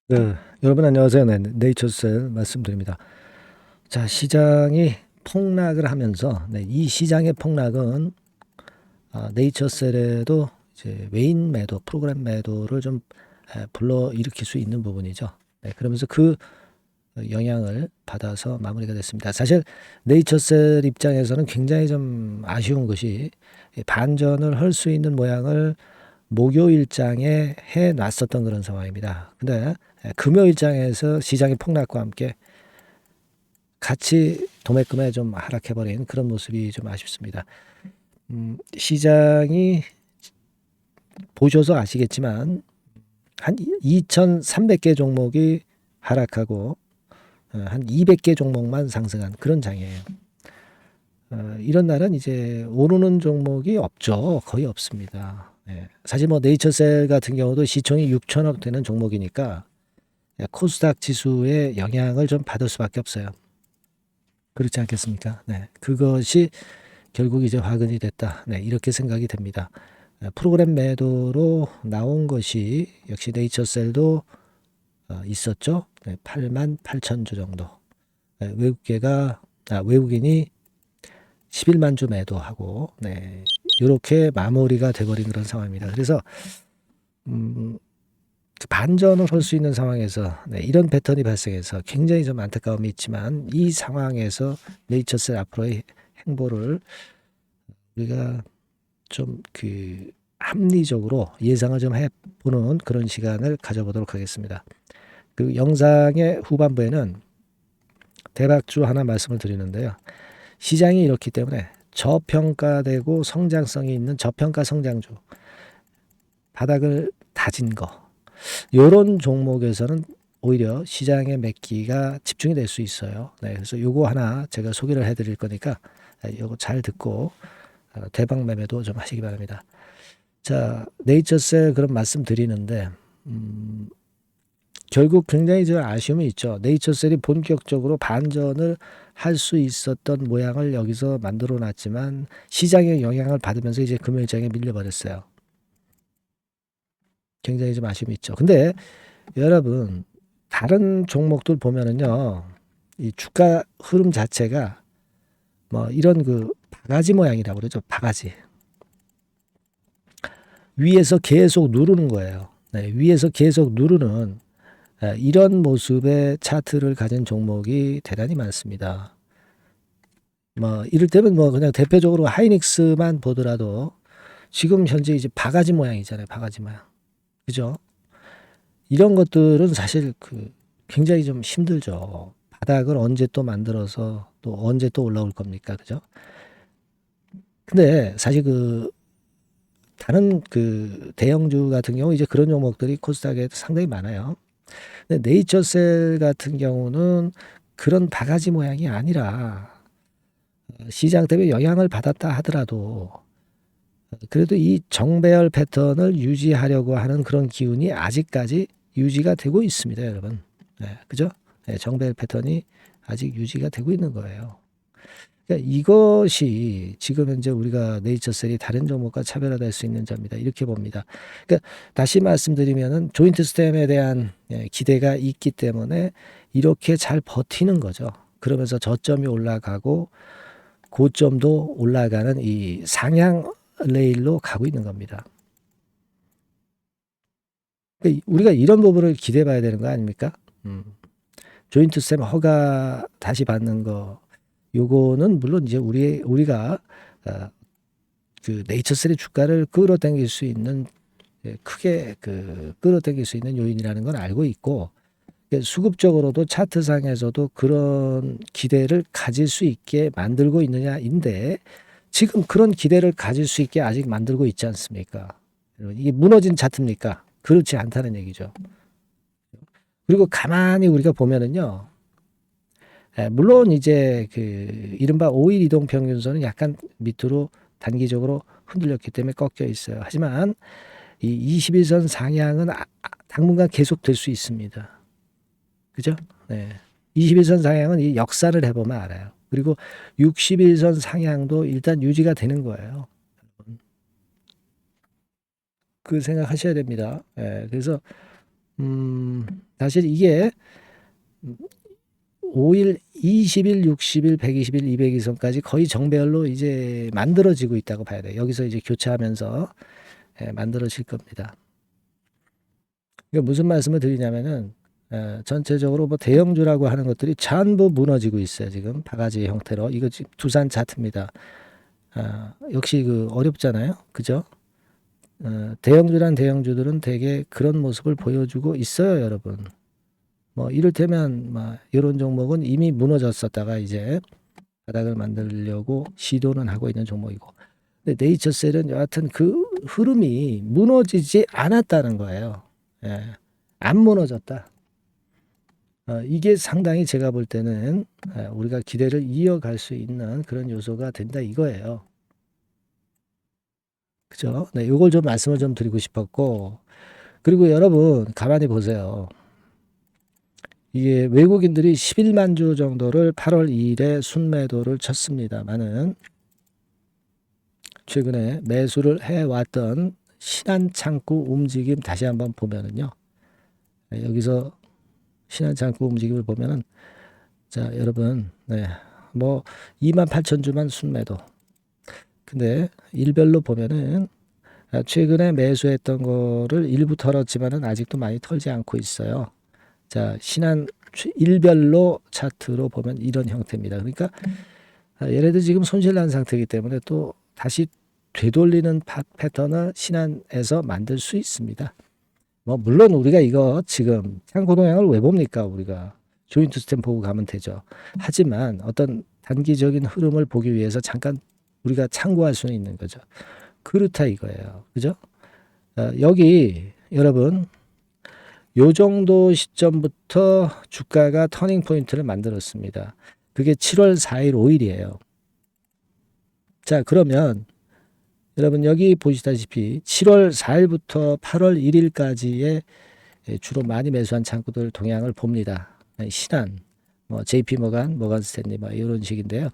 네, 여러분 안녕하세요. 네, 네이처셀 말씀드립니다. 자, 시장이 폭락을 하면서 이 시장의 폭락은 네이처셀에도 이제 외인 매도, 프로그램 매도를 좀 불러 일으킬 수 있는 부분이죠. 네, 그러면서 그 영향을 받아서 마무리가 됐습니다. 사실 네이처셀 입장에서는 굉장히 좀 아쉬운 것이 반전을 할 수 있는 모양을 목요일장에 해 놨었던 그런 상황입니다. 근데 금요일장에서 시장의 폭락과 함께 같이 도매금에 좀 하락해버린 그런 모습이 좀 아쉽습니다. 시장이 보셔서 아시겠지만 한 2,300개 종목이 하락하고 한 200개 종목만 상승한 그런 장이에요. 이런 날은 이제 오르는 종목이 없죠. 거의 없습니다. 예. 사실 뭐 네이처셀 같은 경우도 시총이 6천억 되는 종목이니까 코스닥 지수의 영향을 좀 받을 수밖에 없어요. 그렇지 않겠습니까? 네. 그것이 결국 이제 화근이 됐다. 네. 이렇게 생각이 됩니다. 프로그램 매도로 나온 것이 역시 네이처셀도 있었죠. 네. 8만 8천 주 정도. 네. 외국인이 11만 주 매도하고, 네. 이렇게 마무리가 돼버린 그런 상황입니다. 그래서, 반전을 할 수 있는 상황에서 이런 패턴이 발생해서 굉장히 좀 안타까움이 있지만 이 상황에서 네이처셀 앞으로의 행보를 우리가 좀 합리적으로 예상을 좀 해보는 그런 시간을 가져보도록 하겠습니다. 그 영상의 후반부에는 대박주 하나 말씀을 드리는데요. 시장이 이렇기 때문에 저평가되고 성장성이 있는 저평가 성장주, 바닥을 다진 거, 요런 종목에서는 오히려 시장의 매기가 집중이 될 수 있어요. 네, 그래서 요거 하나 제가 소개를 해드릴 거니까 요거 잘 듣고 대박 매매도 좀 하시기 바랍니다. 자, 네이처셀 그런 말씀 드리는데 결국 굉장히 저 아쉬움이 있죠. 네이처셀이 본격적으로 반전을 할 수 있었던 모양을 여기서 만들어 놨지만 시장의 영향을 받으면서 이제 금요일장에 밀려버렸어요. 굉장히 좀 아쉬움이 있죠. 근데 여러분 다른 종목들 보면은요, 이 주가 흐름 자체가 뭐 이런 그 바가지 모양이라고 그러죠. 바가지. 위에서 계속 누르는 거예요. 네, 위에서 계속 누르는 이런 모습의 차트를 가진 종목이 대단히 많습니다. 뭐 이를테면 뭐 그냥 대표적으로 하이닉스만 보더라도 지금 현재 이제 바가지 모양이잖아요. 바가지 모양. 그죠? 이런 것들은 사실 굉장히 좀 힘들죠. 바닥을 언제 또 만들어서 또 언제 또 올라올 겁니까? 그죠? 근데 사실 다른 대형주 같은 경우 이제 그런 종목들이 코스닥에 상당히 많아요. 근데 네이처셀 같은 경우는 그런 바가지 모양이 아니라 시장 때문에 영향을 받았다 하더라도 그래도 이 정배열 패턴을 유지하려고 하는 그런 기운이 아직까지 유지가 되고 있습니다, 여러분. 네, 그죠? 네, 정배열 패턴이 아직 유지가 되고 있는 거예요. 그러니까 이것이 지금 현재 우리가 네이처셀이 다른 종목과 차별화될 수 있는 점이다. 이렇게 봅니다. 그러니까 다시 말씀드리면은 조인트 스템에 대한 기대가 있기 때문에 이렇게 잘 버티는 거죠. 그러면서 저점이 올라가고 고점도 올라가는 이 상향 레일로 가고 있는 겁니다. 그러니까 우리가 이런 부분을 기대해 봐야 되는 거 아닙니까? 조인트 스템 허가 다시 받는 거 요거는 물론 이제 우리가 어, 네이처셀의 주가를 끌어당길 수 있는 크게 끌어당길 수 있는 요인이라는 건 알고 있고 수급적으로도 차트상에서도 그런 기대를 가질 수 있게 만들고 있느냐인데 지금 그런 기대를 가질 수 있게 아직 만들고 있지 않습니까? 이게 무너진 차트입니까? 그렇지 않다는 얘기죠. 그리고 가만히 우리가 보면은요. 물론 이제 이른바 5일 이동 평균선은 약간 밑으로 단기적으로 흔들렸기 때문에 꺾여 있어요. 하지만 이 21선 상향은 당분간 계속될 수 있습니다. 그죠? 네. 21선 상향은 이 역사를 해보면 알아요. 그리고 61선 상향도 일단 유지가 되는 거예요. 그 생각하셔야 됩니다. 예, 그래서 사실 이게 5일, 20일, 60일, 120일, 200일선까지 거의 정배열로 이제 만들어지고 있다고 봐야 돼요. 여기서 이제 교차하면서 만들어질 겁니다. 이게 무슨 말씀을 드리냐면은 전체적으로 뭐 대형주라고 하는 것들이 전부 무너지고 있어요. 지금 바가지 형태로. 이거 지금 두산 차트입니다. 역시 그 어렵잖아요. 그죠? 대형주란 대형주들은 되게 그런 모습을 보여주고 있어요, 여러분. 뭐 이를테면 뭐 이런 종목은 이미 무너졌었다가 이제 바닥을 만들려고 시도는 하고 있는 종목이고. 근데 네이처셀은 여하튼 그 흐름이 무너지지 않았다는 거예요. 예. 안 무너졌다. 이게 상당히 제가 볼 때는 우리가 기대를 이어갈 수 있는 그런 요소가 된다 이거예요. 그죠? 네, 요걸 좀 말씀을 좀 드리고 싶었고, 그리고 여러분 가만히 보세요. 이게 외국인들이 11만 주 정도를 8월 2일에 순매도를 쳤습니다만은 최근에 매수를 해왔던 신한창구 움직임 다시 한번 보면은요. 여기서 신한창구 움직임을 보면은 자 여러분 뭐 28,000주만 순매도. 근데 일별로 보면은 최근에 매수했던 거를 일부 털었지만은 아직도 많이 털지 않고 있어요. 자 신한 일별로 차트로 보면 이런 형태입니다. 그러니까 얘네들 지금 손실난 상태이기 때문에 또 다시 되돌리는 패턴을 신한에서 만들 수 있습니다. 뭐 물론 우리가 이거 지금 창고 동향을 왜 봅니까? 우리가 조인트 스탬 보고 가면 되죠. 하지만 어떤 단기적인 흐름을 보기 위해서 잠깐 우리가 참고할 수는 있는 거죠. 그렇다 이거예요. 그죠? 여기 여러분 요 정도 시점부터 주가가 터닝 포인트를 만들었습니다. 그게 7월 4일, 5일이에요. 자, 그러면 여러분 여기 보시다시피 7월 4일부터 8월 1일까지의 주로 많이 매수한 창구들 동향을 봅니다. 신한, 뭐 JP 모간 스탠리 뭐 이런 식인데요.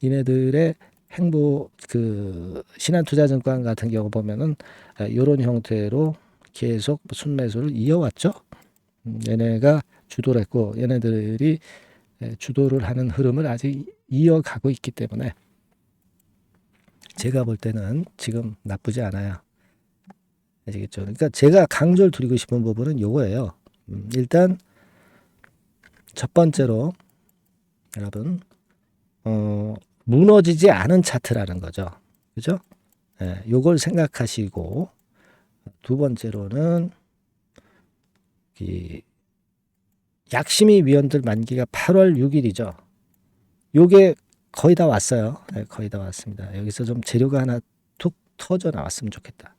이네들의 행보 그 신한투자증권 같은 경우 보면은 이런 형태로 계속 순매수를 이어왔죠. 얘네가 주도를 했고 얘네들이 주도를 하는 흐름을 아직 이어가고 있기 때문에 제가 볼 때는 지금 나쁘지 않아요. 아시겠죠? 그러니까 제가 강조를 드리고 싶은 부분은 요거예요. 일단 첫 번째로 여러분 무너지지 않은 차트라는 거죠. 그죠? 요걸 생각하시고 두 번째로는 이 약심이 위원들 만기가 8월 6일이죠. 요게 거의 다 왔어요. 거의 다 왔습니다. 여기서 좀 재료가 하나 툭 터져 나왔으면 좋겠다.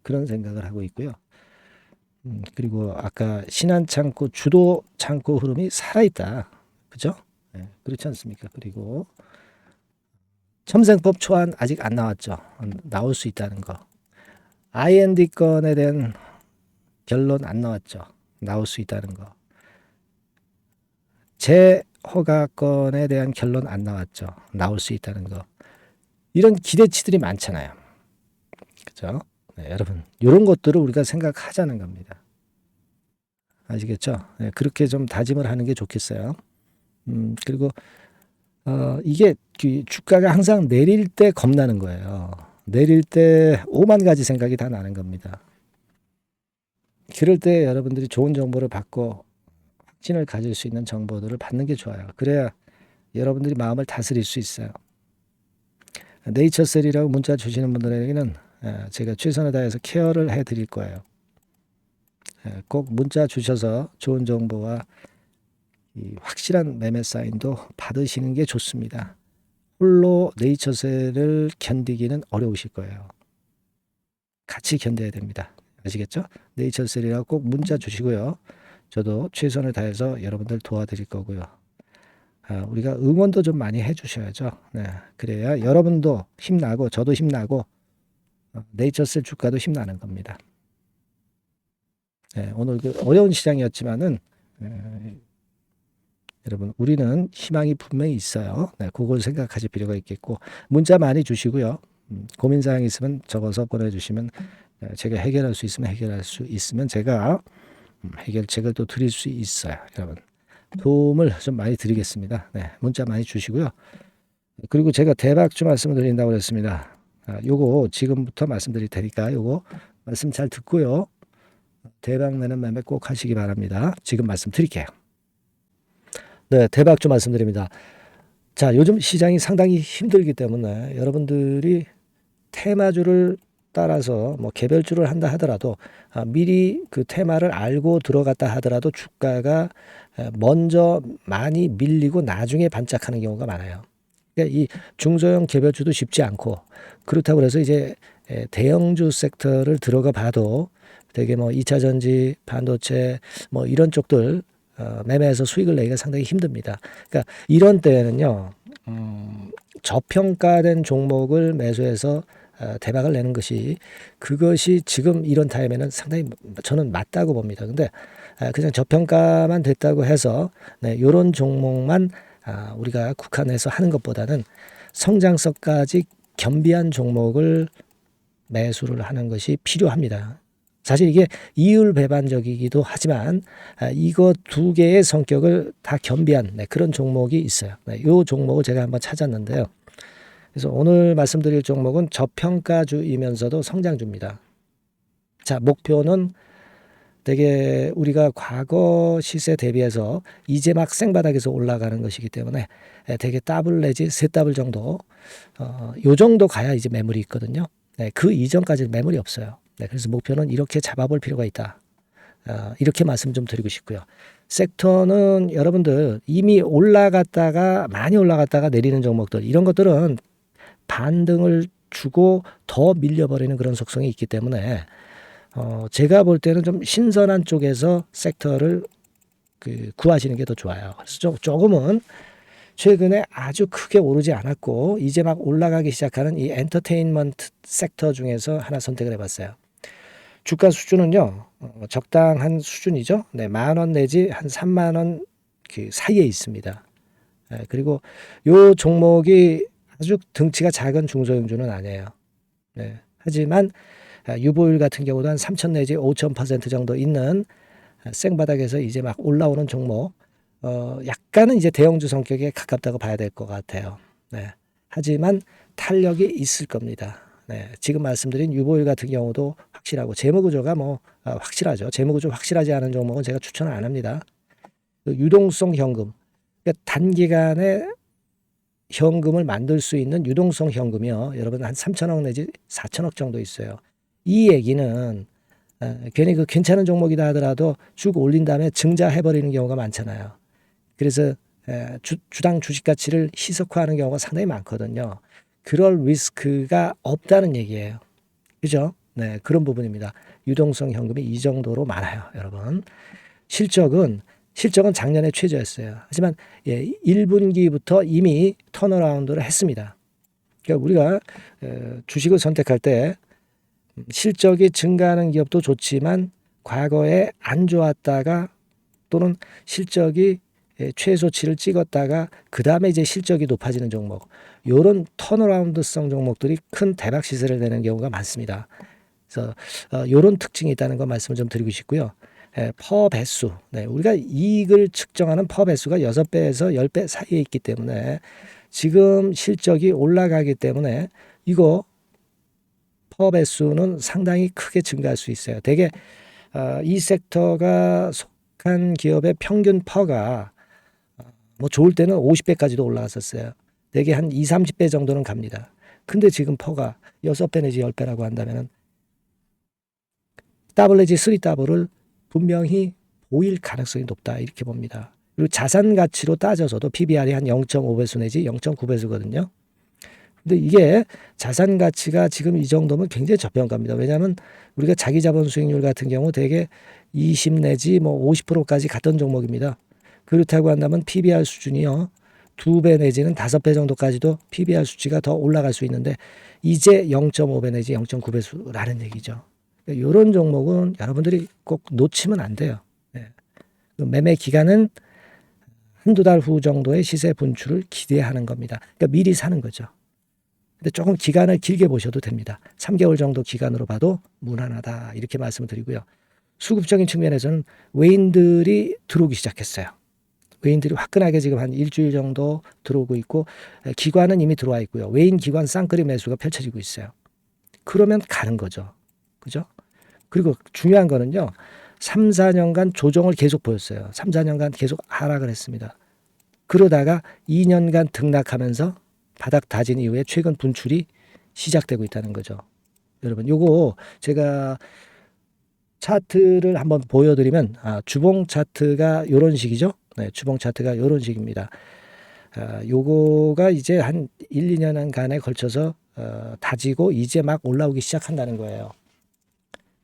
그런 생각을 하고 있고요. 그리고 아까 신한창고 주도 창고 흐름이 살아있다. 그죠? 그렇지 않습니까? 그리고 첨생법 초안 아직 안 나왔죠. 나올 수 있다는 거. IND 건에 대한 결론 안 나왔죠. 나올 수 있다는 거. 재허가건에 대한 결론 안 나왔죠. 나올 수 있다는 거. 이런 기대치들이 많잖아요. 그죠? 네, 여러분, 이런 것들을 우리가 생각하자는 겁니다. 아시겠죠? 네, 그렇게 좀 다짐을 하는 게 좋겠어요. 그리고 이게 주가가 항상 내릴 때 겁나는 거예요. 내릴 때 5만 가지 생각이 다 나는 겁니다. 그럴 때 여러분들이 좋은 정보를 받고 확신을 가질 수 있는 정보들을 받는 게 좋아요. 그래야 여러분들이 마음을 다스릴 수 있어요. 네이처셀이라고 문자 주시는 분들에게는 제가 최선을 다해서 케어를 해드릴 거예요. 꼭 문자 주셔서 좋은 정보와 이 확실한 매매 사인도 받으시는 게 좋습니다. 홀로 네이처셀을 견디기는 어려우실 거예요. 같이 견뎌야 됩니다. 아시겠죠? 네이처셀이라고 꼭 문자 주시고요. 저도 최선을 다해서 여러분들 도와드릴 거고요. 우리가 응원도 좀 많이 해주셔야죠. 네, 그래야 여러분도 힘나고 저도 힘나고 네이처셀 주가도 힘나는 겁니다. 네, 오늘 그 어려운 시장이었지만은 여러분 우리는 희망이 분명히 있어요. 네, 그걸 생각하실 필요가 있겠고 문자 많이 주시고요. 고민사항 있으면 적어서 보내주시면 제가 해결할 수 있으면 제가 해결책을 또 드릴 수 있어요. 여러분 도움을 좀 많이 드리겠습니다. 네, 문자 많이 주시고요. 그리고 제가 대박주 말씀을 드린다고 그랬습니다. 요거 지금부터 말씀드릴 테니까 요거 말씀 잘 듣고요. 대박 내는 매매 꼭 하시기 바랍니다. 지금 말씀드릴게요. 네, 대박주 말씀드립니다. 자, 요즘 시장이 상당히 힘들기 때문에 여러분들이 테마주를 따라서 뭐 개별주를 한다 하더라도 미리 그 테마를 알고 들어갔다 하더라도 주가가 먼저 많이 밀리고 나중에 반짝하는 경우가 많아요. 그러니까 이 중소형 개별주도 쉽지 않고 그렇다고 해서 이제 대형주 섹터를 들어가 봐도 되게 뭐 2차 전지, 반도체 뭐 이런 쪽들 매매해서 수익을 내기가 상당히 힘듭니다. 그러니까 이런 때에는요, 저평가된 종목을 매수해서 대박을 내는 것이 그것이 지금 이런 타임에는 상당히 저는 맞다고 봅니다. 근데 그냥 저평가만 됐다고 해서 이런 종목만 우리가 국한해서 하는 것보다는 성장성까지 겸비한 종목을 매수를 하는 것이 필요합니다. 사실 이게 이율배반적이기도 하지만 이거 두 개의 성격을 다 겸비한 그런 종목이 있어요. 이 종목을 제가 한번 찾았는데요. 그래서 오늘 말씀드릴 종목은 저평가주이면서도 성장주입니다. 자, 목표는 되게 우리가 과거 시세 대비해서 이제 막 생바닥에서 올라가는 것이기 때문에 되게 더블 내지 세 더블 정도 요 정도 가야 이제 매물이 있거든요. 그 이전까지는 매물이 없어요. 그래서 목표는 이렇게 잡아볼 필요가 있다. 이렇게 말씀 좀 드리고 싶고요. 섹터는 여러분들 이미 올라갔다가 많이 올라갔다가 내리는 종목들 이런 것들은 반등을 주고 더 밀려버리는 그런 속성이 있기 때문에 제가 볼 때는 좀 신선한 쪽에서 섹터를 구하시는 게 더 좋아요. 그래서 조금은 최근에 아주 크게 오르지 않았고 이제 막 올라가기 시작하는 이 엔터테인먼트 섹터 중에서 하나 선택을 해봤어요. 주가 수준은요 적당한 수준이죠. 네, 10,000원 내지 한 30,000원 그 사이에 있습니다. 그리고 요 종목이 아주 등치가 작은 중소형주는 아니에요. 네, 하지만 유보율 같은 경우도 한 3,000 내지 5,000% 정도 있는 생바닥에서 이제 막 올라오는 종목, 약간은 이제 대형주 성격에 가깝다고 봐야 될 것 같아요. 네. 하지만 탄력이 있을 겁니다. 네. 지금 말씀드린 유보율 같은 경우도 확실하고 재무구조가 뭐 확실하죠. 재무구조 확실하지 않은 종목은 제가 추천을 안 합니다. 유동성 현금, 그러니까 단기간에 현금을 만들 수 있는 유동성 현금이요. 여러분 한 3,000억 내지 4,000억 정도 있어요. 이 얘기는 괜히 그 괜찮은 종목이다 하더라도 쭉 올린 다음에 증자해버리는 경우가 많잖아요. 그래서 주당 주식 가치를 희석화하는 경우가 상당히 많거든요. 그럴 리스크가 없다는 얘기예요. 그죠? 네, 그런 부분입니다. 유동성 현금이 이 정도로 많아요, 여러분. 실적은 작년에 최저였어요. 하지만 1분기부터 이미 턴어라운드를 했습니다. 그러니까 우리가 주식을 선택할 때 실적이 증가하는 기업도 좋지만 과거에 안 좋았다가 또는 실적이 최소치를 찍었다가 그 다음에 이제 실적이 높아지는 종목, 이런 턴어라운드성 종목들이 큰 대박 시세를 내는 경우가 많습니다. 그래서 이런 특징이 있다는 거 말씀을 좀 드리고 싶고요. 퍼 배수, 우리가 이익을 측정하는 퍼 배수가 6배에서 10배 사이에 있기 때문에 지금 실적이 올라가기 때문에 이거 퍼 배수는 상당히 크게 증가할 수 있어요. 대개 이 섹터가 속한 기업의 평균 퍼가 뭐 좋을 때는 50배까지도 올라갔었어요. 대개 한 2, 30배 정도는 갑니다. 근데 지금 퍼가 6배 내지 10배라고 한다면은 더블 내지 3더블을 분명히 보일 가능성이 높다 이렇게 봅니다. 그리고 자산 가치로 따져서도 PBR이 한 0.5배수 내지 0.9배수거든요. 근데 이게 자산 가치가 지금 이 정도면 굉장히 저평가입니다. 왜냐하면 우리가 자기 자본 수익률 같은 경우 대개 20 내지 뭐 50%까지 갔던 종목입니다. 그렇다고 한다면 PBR 수준이요 2배 내지는 5배 정도까지도 PBR 수치가 더 올라갈 수 있는데 이제 0.5배 내지 0.9배수라는 얘기죠. 이런 종목은 여러분들이 꼭 놓치면 안 돼요. 네. 매매 기간은 한두 달 후 정도의 시세 분출을 기대하는 겁니다. 그러니까 미리 사는 거죠. 근데 조금 기간을 길게 보셔도 됩니다. 3개월 정도 기간으로 봐도 무난하다 이렇게 말씀을 드리고요. 수급적인 측면에서는 외인들이 들어오기 시작했어요. 외인들이 화끈하게 지금 한 일주일 정도 들어오고 있고 기관은 이미 들어와 있고요. 외인 기관 쌍끌이 매수가 펼쳐지고 있어요. 그러면 가는 거죠. 그죠? 그리고 중요한 거는요. 3, 4년간 조정을 계속 보였어요. 3, 4년간 계속 하락을 했습니다. 그러다가 2년간 등락하면서 바닥 다진 이후에 최근 분출이 시작되고 있다는 거죠. 여러분 요거 제가 차트를 한번 보여드리면 주봉 차트가 이런 식이죠. 네, 주봉 차트가 이런 식입니다. 요거가 이제 한 1, 2년간에 걸쳐서 다지고 이제 막 올라오기 시작한다는 거예요.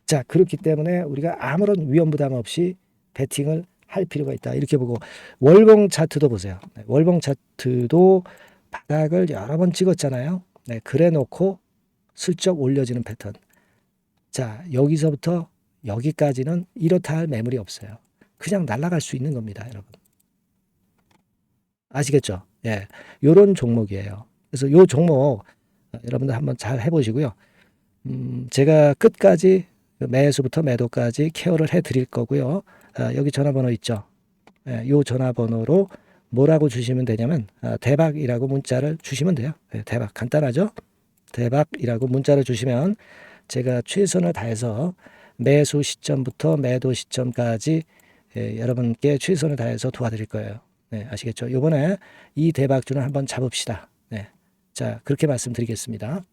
자, 그렇기 때문에 우리가 아무런 위험 부담 없이 베팅을 할 필요가 있다. 이렇게 보고 월봉 차트도 보세요. 네, 월봉 차트도 바닥을 여러 번 찍었잖아요. 네, 그래 놓고 슬쩍 올려지는 패턴. 자, 여기서부터 여기까지는 이렇다 할 매물이 없어요. 그냥 날아갈 수 있는 겁니다, 여러분. 아시겠죠? 예. 요런 종목이에요. 그래서 요 종목 여러분들 한번 잘 해보시고요. 제가 끝까지 매수부터 매도까지 케어를 해 드릴 거고요. 여기 전화번호 있죠? 예, 요 전화번호로 뭐라고 주시면 되냐면 대박이라고 문자를 주시면 돼요. 예, 대박 간단하죠? 대박이라고 문자를 주시면 제가 최선을 다해서 매수 시점부터 매도 시점까지 여러분께 최선을 다해서 도와드릴 거예요. 네, 아시겠죠? 이번에 이 대박주는 한번 잡읍시다. 네, 자 그렇게 말씀드리겠습니다.